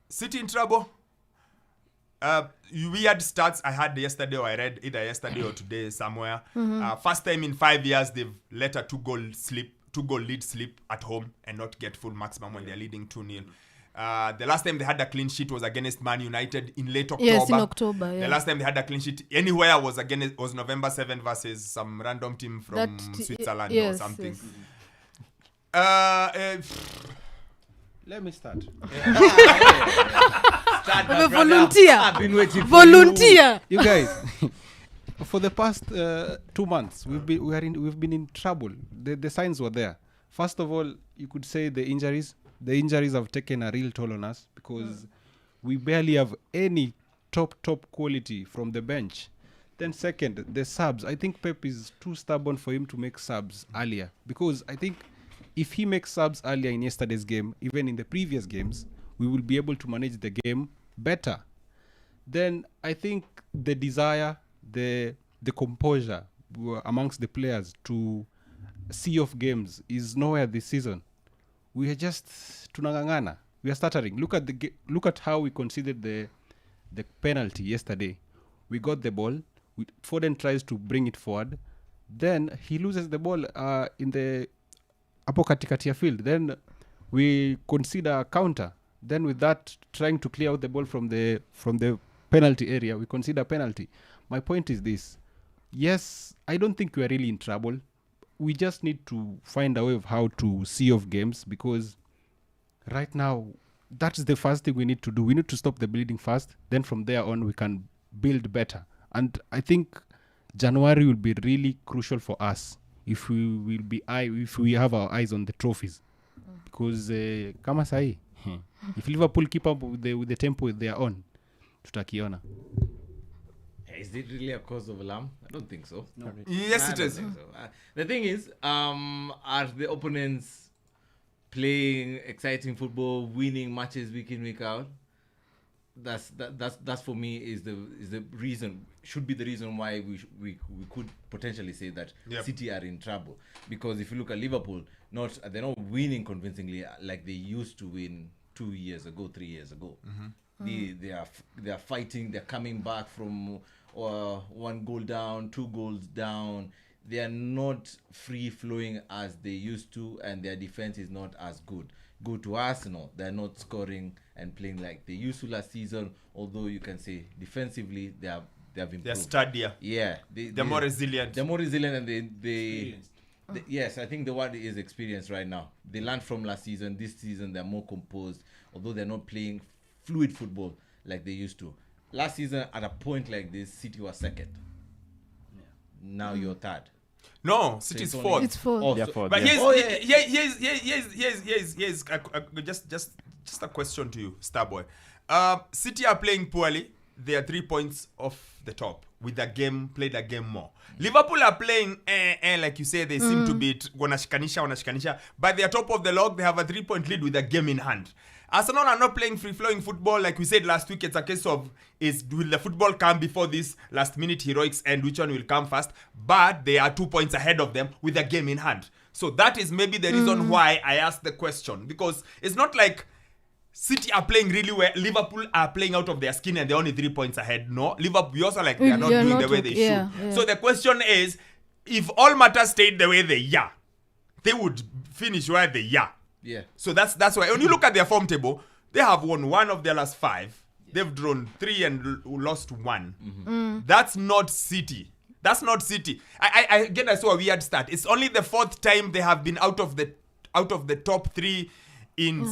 City in trouble. Weird stats I had yesterday, or I read either yesterday or today somewhere. First time in 5 years they've let a 2-goal lead slip at home and not get full maximum when they're leading 2-0. The last time they had a clean sheet was against Man United in late October. Yes, in October. Yeah. The last time they had a clean sheet anywhere was November 7 versus some random team from Switzerland or something. Let me start. Start, volunteer. I've been waiting for Volunteer. You guys, for the past 2 months, we've been in trouble. The signs were there. First of all, you could say the injuries have taken a real toll on us because we barely have any top quality from the bench. Then second, the subs. I think Pep is too stubborn for him to make subs earlier, because I think if he makes subs earlier in yesterday's game, even in the previous games, we will be able to manage the game better. Then I think the desire, the composure amongst the players to see off games is nowhere this season. We are just tunangangana. We are stuttering. Look at how we conceded the penalty yesterday. We got the ball. Foden tries to bring it forward. Then he loses the ball in the hapo katikati ya field. Then we consider a counter. Then with that, trying to clear out the ball from the penalty area, we consider a penalty. My point is this. Yes, I don't think we are really in trouble. We just need to find a way of how to see off games, because right now, that's the first thing we need to do. We need to stop the bleeding first. Then from there on, we can build better. And I think January will be really crucial for us if we have our eyes on the trophies. Because kama sahi, if Liverpool keep up with the tempo they are on, tutakiona. Is it really a cause of alarm? I don't think so. No, yes, it is. So. The thing is, are the opponents playing exciting football, winning matches week in, week out? That's for me is the reason, should be the reason why we could potentially say that City are in trouble. Because if you look at Liverpool, they're not winning convincingly like they used to win 2 years ago, 3 years ago. They are fighting. They're coming back from 1 goal down, 2 goals down. They are not free flowing as they used to, and their defense is not as good. Go to Arsenal, they're not scoring and playing like they used to last season. Although you can say defensively they have improved. They're sturdier. Yeah, they're more resilient. They're more resilient, and yes, I think the word is experience right now. They learned from last season. This season they're more composed, although they're not playing fluid football like they used to. Last season, at a point like this, City was second. Now you're third. No, City's fourth. It's fourth. Yeah, fourth. But yeah. here's just a question to you, Starboy. City are playing poorly. They are 3 points off the top with played a game more. Liverpool are playing like you say, they seem to be wanashikanisha. By the top of the log, they have a 3-point lead with a game in hand. Arsenal are not playing free-flowing football. Like we said last week, it's a case of, will the football come before this last-minute heroics and which one will come first? But they are 2 points ahead of them with a game in hand. So that is maybe the reason why I asked the question. Because it's not like City are playing really well. Liverpool are playing out of their skin and they're only 3 points ahead. No, Liverpool, we also like they're not doing the way they should. Yeah. So the question is, if all matters stayed the way they are, they would finish where they are. Yeah. So that's why when you look at their form table, they have won 1 of their last 5. They've drawn 3 and lost 1. That's not City. That's not City. I saw a weird stat. It's only the 4th time they have been out of the top 3 in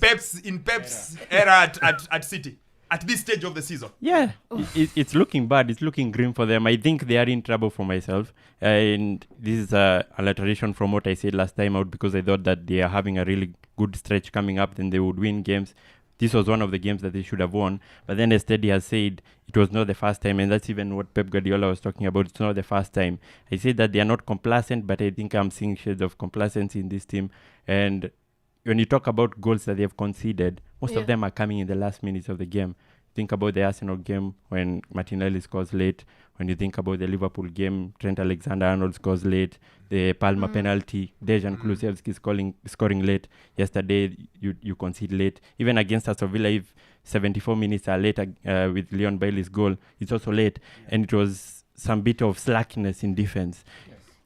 Pep's era at City at this stage of the season. Yeah, it's looking bad. It's looking grim for them. I think they are in trouble for myself. And this is a alteration from what I said last time out, because I thought that they are having a really good stretch coming up, then they would win games. This was one of the games that they should have won. But then as Teddy has said, it was not the first time. And that's even what Pep Guardiola was talking about. It's not the first time. I said that they are not complacent, but I think I'm seeing shades of complacency in this team. And when you talk about goals that they have conceded, most of them are coming in the last minutes of the game. think about the Arsenal game when Martinelli scores late. When you think about the Liverpool game, Trent Alexander-Arnold scores late. The Palmer penalty, Dejan Kulusevski scoring late. Yesterday, you concede late. Even against Aston Villa, if 74 minutes are late with Leon Bailey's goal, it's also late. And it was some bit of slackness in defense.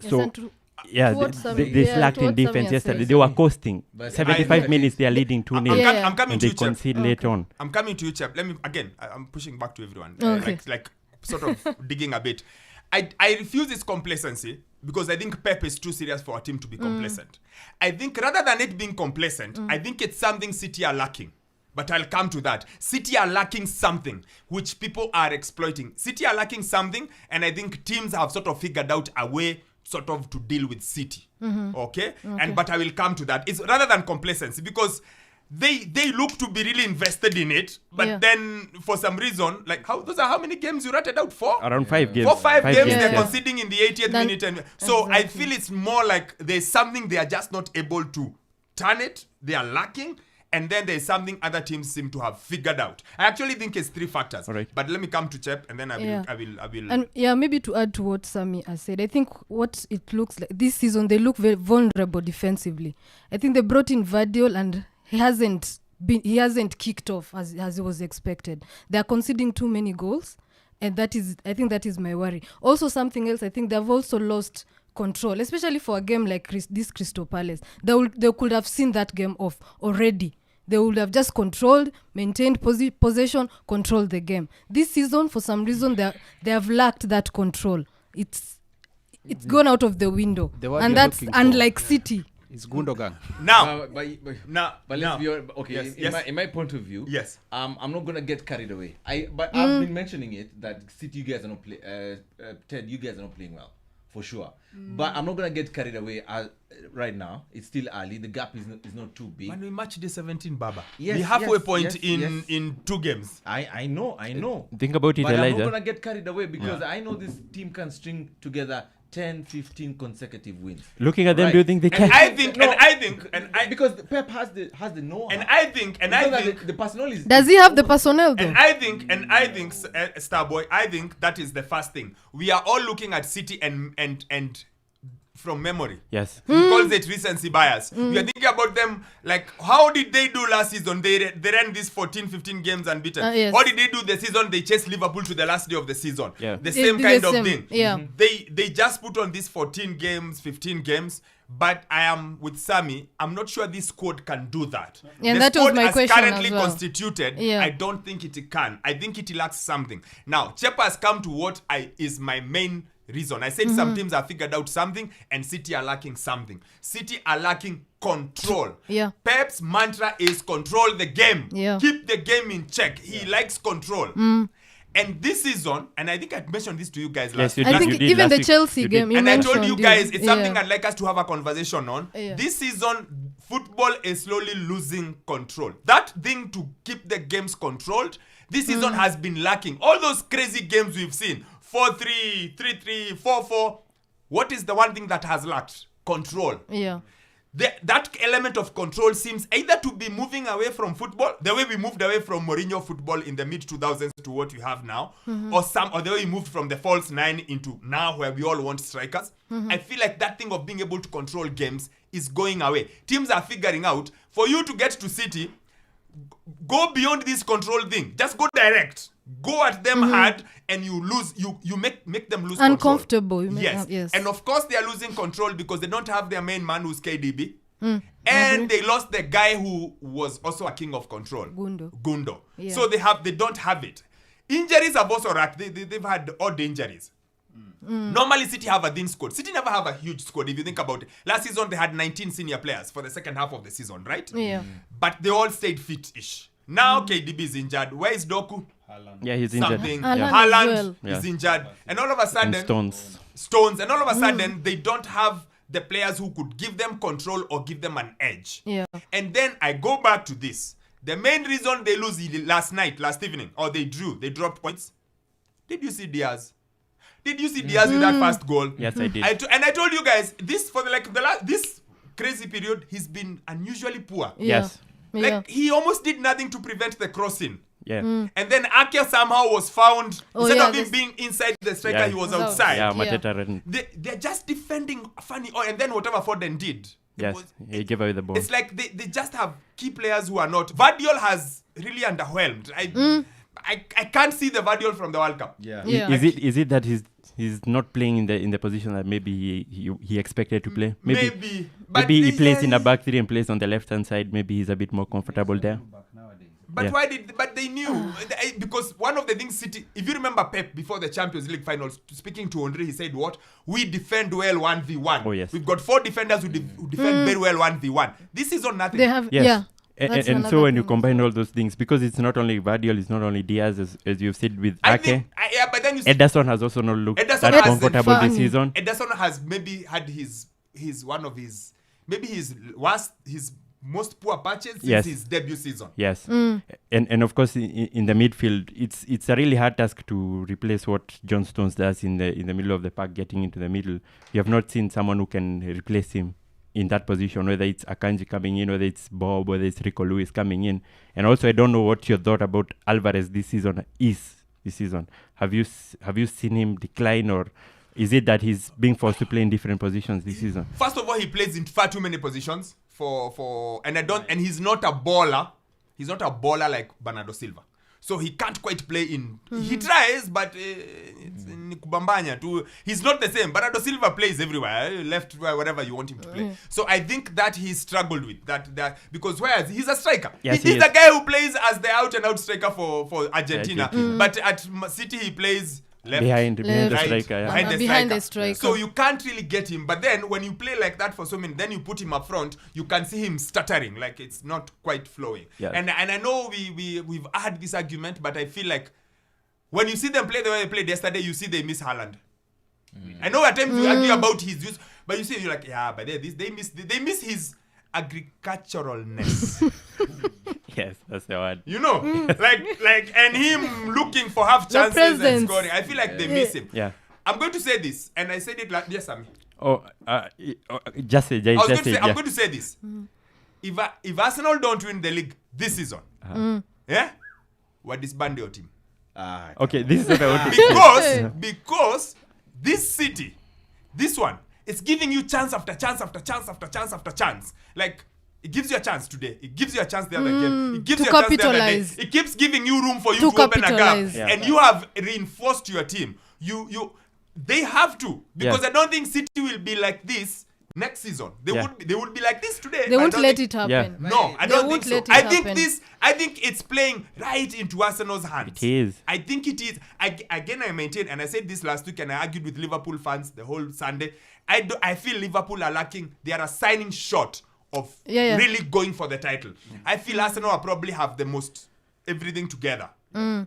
Yes, So, and to yeah, what they slacked in defense yesterday. They were coasting. But 75 minutes, they are leading 2-0. I'm coming And to they you, Chep. concede late on. I'm coming to you, Chep. Let me again. I'm pushing back to everyone. Okay. Like sort of digging a bit. I refuse this complacency because I think Pep is too serious for a team to be complacent. I think rather than it being complacent, I think it's something City are lacking. But I'll come to that. City are lacking something which people are exploiting. City are lacking something, and I think teams have sort of figured out a way sort of to deal with City. Okay? But I will come to that. It's rather than complacency because they look to be really invested in it, but then for some reason, like those are how many games you rated out for? Around 5 games. 5 games they're yes. conceding in the 80th minute, and so I feel it's more like there's something they are just not able to turn it. They are lacking. And then there's something other teams seem to have figured out. I actually think it's 3 factors. All right. But let me come to Chep, and then I will. And maybe to add to what Sammy has said, I think what it looks like this season, they look very vulnerable defensively. I think they brought in Guardiola, and he hasn't kicked off as it was expected. They are conceding too many goals, and I think that is my worry. Also, something else, I think they've also lost control, especially for a game like this Crystal Palace. They could have seen that game off already. They would have just controlled, maintained possession, controlled the game. This season, for some reason, they have lacked that control. It's gone out of the window, and that's unlike City. It's Gundogan. Now, but let's be honest. Okay, yes, in my point of view, yes. I'm not gonna get carried away. I've been mentioning it that City, you guys are not Ted, you guys are not playing well, for sure. But I'm not gonna get carried away right now. It's still early. The gap is not too big. When we match the 17 Baba, Yes, we halfway yes, point yes, in 2 games. I know. Think about it, But I'm Elijah. not gonna get carried away because I know this team can string together 10, 15 consecutive wins. Looking at them, Right. do you think they can? Because Pep has the know-how. And I think the personnel is. Does he have the personnel though? And I think, Starboy, I think that is the first thing. We are all looking at City and from memory. Yes. He calls it recency bias. We are thinking about them like, how did they do last season? They ran these 14, 15 games unbeaten. Yes. What did they do the season? They chased Liverpool to the last day of the season. Yeah. The same kind of thing. Yeah. They just put on these 14 games, 15 games. But I am with Sammy. I'm not sure this squad can do that. Yeah, the that was squad my as question currently as well. constituted, Yeah. I don't think it can. I think it lacks something. Now, Chep has come to what is my main reason. I said some teams have figured out something and City are lacking something. City are lacking control. Yeah. Pep's mantra is control the game. Yeah. Keep the game in check. He likes control. And this season, and I think I mentioned this to you guys last Yes, you week. I did, think you did even last the week. Chelsea You game, did. you And I told mentioned you guys, it's something yeah. I'd like us to have a conversation on. Yeah. This season, football is slowly losing control. That thing to keep the games controlled, this season has been lacking. All those crazy games we've seen, 4-3, 3-3, 4-4. What is the one thing that has lacked? Control. Yeah. That element of control seems either to be moving away from football, the way we moved away from Mourinho football in the mid-2000s to what we have now, or the way we moved from the false 9 into now where we all want strikers. I feel like that thing of being able to control games is going away. Teams are figuring out, for you to get to City, go beyond this control thing. Just go direct. Go at them hard and you lose. You make them lose Uncomfortable. control. Yes. And of course they are losing control because they don't have their main man who's KDB. And they lost the guy who was also a king of control. Gundo. Yeah. So they don't have it. Injuries have also racked. They've had odd injuries. Normally City have a thin squad. City never have a huge squad if you think about it. Last season they had 19 senior players for the second half of the season, right? Yeah. But they all stayed fit-ish. Now KDB is injured. Where is Doku? Yeah, he's injured. Something. Haaland Haaland as well. is injured. And all of a sudden And Stones. And all of a sudden they don't have the players who could give them control or give them an edge. Yeah. And then I go back to this. The main reason they lose last evening, or they dropped points. Did you see Diaz? Did you see Diaz with that first goal? Yes, I did. I told you guys this for this crazy period. He's been unusually poor. Yeah. Yes. Yeah. Like he almost did nothing to prevent the crossing. Yeah. And then Ake somehow was found, Oh, instead yeah, of him this- being inside the striker, Yeah. he was Was out. outside. Yeah, Yeah. Mateta ran. They're just defending funny. Oh, and then whatever Foden did. it Yes, was- he gave away the ball. It's like they just have key players who are not. Guardiola has really underwhelmed. I can't see the Guardiola from the World Cup. Yeah. Yeah. Is it that he's not playing in the position that maybe he expected to play? Maybe. But Maybe he they- plays in a back three and plays on the left hand side. Maybe he's a bit more comfortable there. But Yeah. why did? But they knew because one of the things City. If you remember Pep before the Champions League finals, speaking to Henry, he said, "What we defend well 1v1. Oh, yes. We've got 4 defenders who defend very well 1v1. This is on nothing. They have, Yes. yeah. And That's so another when you thing. combine all those things, because it's not only Guardiola, it's not only Diaz, as you've said with I Ake. think, but then you see, Ederson has also not looked Ederson that hasn't comfortable this funny. season. Ederson has maybe had his one of his maybe his worst, his most poor patches since Yes. his debut season. Yes, and of course in the midfield, it's a really hard task to replace what John Stones does in the middle of the park, getting into the middle. You have not seen someone who can replace him in that position, whether it's Akanji coming in, whether it's Bob, whether it's Rico Lewis coming in. And also, I don't know what your thought about Alvarez this season. Have you seen him decline, or is it that he's being forced to play in different positions this season? First of all, he plays in far too many positions and he's not a baller. He's not a baller like Bernardo Silva. So he can't quite play in. He tries, but it's in kubambanya too. He's not the same. Bernardo Silva plays everywhere, left, wherever you want him to play. So I think that he struggled with that because whereas he's a striker. Yes, He's he the is. guy who plays as the out and out striker for Argentina. But at City he plays left. Behind the Left. striker, yeah. Behind, Behind the the striker. striker. So you can't really get him. But then when you play like that for so many, then you put him up front, you can see him stuttering, like it's not quite flowing. Yes. And I know we've had this argument, but I feel like when you see them play the way they played yesterday, you see they miss Haaland. I know at times we argue about his use, but you see you're like, yeah, but they miss his agriculturalness. Yes, that's the word. You know, like and him looking for half chances and presence. scoring. I feel like they miss him. Yeah. I'm going to say this, and I said it like yes, Sammy. Just say, James. I'm Just say, yeah. going to say this. If Arsenal don't win the league this season, yeah, we're disbanding your team. Okay, this is what I want to say. Because this City, this one, it's giving you chance after chance after chance after chance after chance. Like it gives you a chance today. It gives you a chance the other game. It gives to you a chance the other day. capitalize. It keeps giving you room for you To to open a gap. capitalize. Yeah. And you have reinforced your team. They have to, because Yes. I don't think City will be like this next season. They would be like this today. They but I won't don't let think- it happen. Yeah. No, I They don't think won't so. let it I think happen. I think it's playing right into Arsenal's hands. It is. I think it is. I maintain, and I said this last week, and I argued with Liverpool fans the whole Sunday. I feel Liverpool are lacking. They are a signing short of really going for the title. I feel Arsenal probably have the most everything together.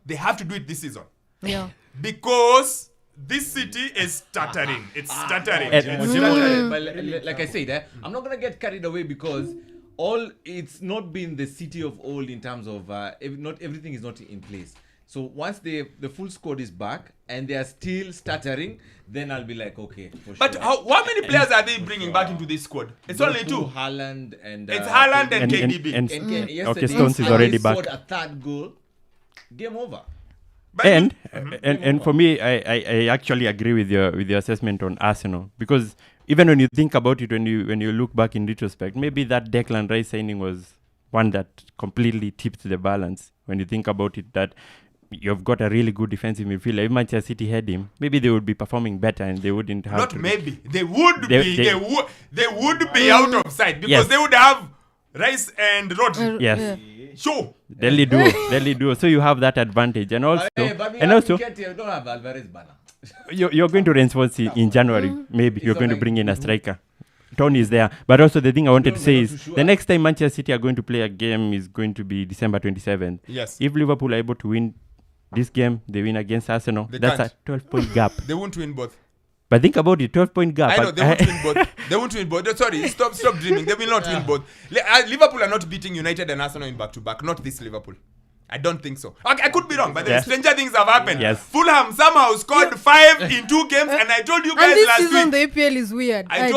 They have to do it this season Yeah. because this City is stuttering. It's stuttering. And- It's But stuttering. like I said, I'm not gonna get carried away because it's not been the City of old in terms of not everything is not in place. So once the full squad is back and they are still stuttering, then I'll be like, okay, for But sure. how many players are they bringing back into this squad? It's only two. Haaland and It's Haaland and KDB. and yesterday, okay, Stones is Haaland already back. scored a third goal. Game over. But And for me, I actually agree with your assessment on Arsenal, because even when you think about it, when you look back in retrospect, maybe that Declan Rice signing was one that completely tipped the balance. When you think about it, that you've got a really good defensive midfielder. If Manchester City had him, maybe they would be performing better and they wouldn't have not to. maybe. They would They be out of sight because Yes. they would have Rice and Rodri. Yes. Sure. Deadly duo. So you have that advantage, and also, But we don't have Alvarez banner. you're going to reinforce it in January. Maybe you're going to bring in a striker. Tony is there, but also the thing I wanted to say is the next time Manchester City are going to play a game is going to be December 27th. Yes. If Liverpool are able to win this game, they win against Arsenal. They That's can't. a 12-point gap. They won't win both. But think about it, 12-point gap. I know they won't win both. They won't win both. Sorry, stop dreaming. They will not win both. Liverpool are not beating United and Arsenal in back-to-back. Not this Liverpool. I don't think so. I could be wrong, but Yes. stranger things have happened. Yes. Fulham somehow scored 5 in 2 games, and I told you guys And this last season week. the APL is weird. I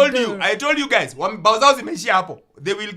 told you guys. Bauzao zimeishia hapo. They will